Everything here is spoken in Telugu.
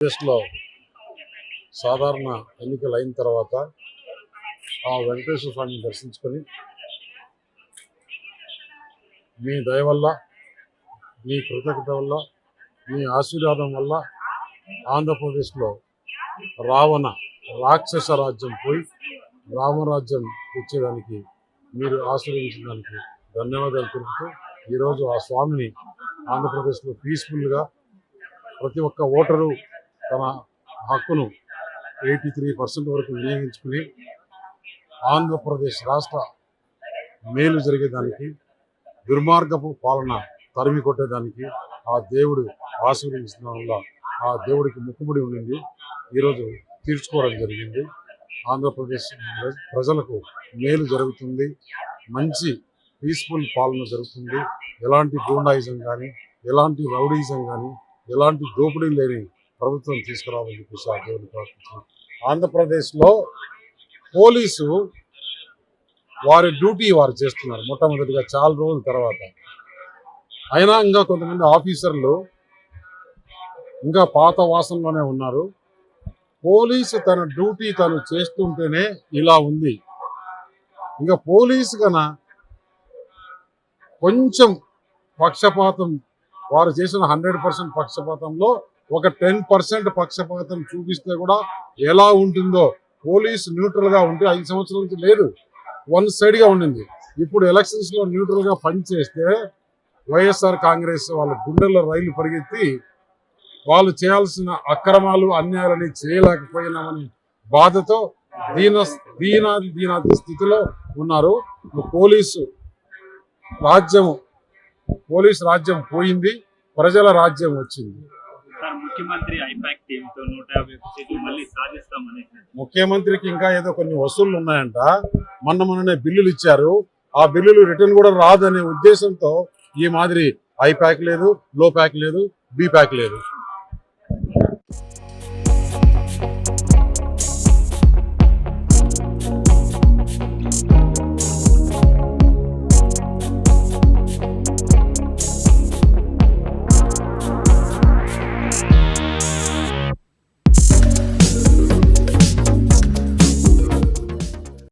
దేశంలో సాధారణ ఎన్నికలు అయిన తర్వాత ఆ వెంకటేశ్వర స్వామిని దర్శించుకొని మీ దయ వల్ల, మీ కృతజ్ఞత వల్ల, మీ ఆశీర్వాదం వల్ల ఆంధ్రప్రదేశ్లో రాక్షస రాజ్యం పోయి రామరాజ్యం తెచ్చేదానికి మీరు ఆశీర్వదించడానికి ధన్యవాదాలు తెలుపుతూ ఈరోజు ఆ స్వామిని ఆంధ్రప్రదేశ్లో పీస్ఫుల్గా ప్రతి ఒక్క ఓటరు తన హక్కును 83% వరకు వినియోగించుకుని ఆంధ్రప్రదేశ్ రాష్ట్ర మేలు జరిగేదానికి, దుర్మార్గపు పాలన తరిమి కొట్టేదానికి ఆ దేవుడు ఆశీర్వదించడం వల్ల ఆ దేవుడికి మొక్కుబడి ఉండింది. ఈరోజు తీర్చుకోవడం జరిగింది. ఆంధ్రప్రదేశ్ ప్రజలకు మేలు జరుగుతుంది, మంచి పీస్ఫుల్ పాలన జరుగుతుంది. ఎలాంటి గూండాయిజం కానీ, ఎలాంటి రౌడీజం కానీ, ఎలాంటి దోపిడీ లేని ప్రభుత్వం తీసుకురావాలని చెప్పేసి ఆ దేవుడిని ప్రార్థించారు. ఆంధ్రప్రదేశ్లో పోలీసు వారి డ్యూటీ వారు చేస్తున్నారు మొట్టమొదటిగా చాలా రోజుల తర్వాత. అయినా ఇంకా కొంతమంది ఆఫీసర్లు ఇంకా పాత వాసనలోనే ఉన్నారు. పోలీసు తన డ్యూటీ తను చేస్తుంటేనే ఇలా ఉంది. ఇంకా పోలీసు కన్నా కొంచెం పక్షపాతం, వారు చేసిన 100% పక్షపాతంలో ఒక 10% పక్షపాతం చూపిస్తే కూడా ఎలా ఉంటుందో. పోలీసు న్యూట్రల్గా ఉంటే 5 సంవత్సరాల నుంచి లేదు, 1 సైడ్గా ఉండింది. ఇప్పుడు ఎలక్షన్స్లో న్యూట్రల్గా పనిచేస్తే వైఎస్ఆర్ కాంగ్రెస్ వాళ్ళ గుండెల్లో రైలు పరిగెత్తి వాళ్ళు చేయాల్సిన అక్రమాలు అన్యాయాలని చేయలేకపోయినామని బాధతో దీనాది స్థితిలో ఉన్నారు. పోలీసు రాజ్యం పోయింది, ప్రజల రాజ్యం వచ్చింది. ముఖ్యమంత్రికి ఇంకా ఏదో కొన్ని వసూళ్లు ఉన్నాయంట. మొన్ననే బిల్లులు ఇచ్చారు. ఆ బిల్లులు రిటర్న్ కూడా రాదనే ఉద్దేశంతో ఈ మాదిరి ఐ ప్యాక్ లేదు, లో ప్యాక్ లేదు, బి ప్యాక్ లేదు.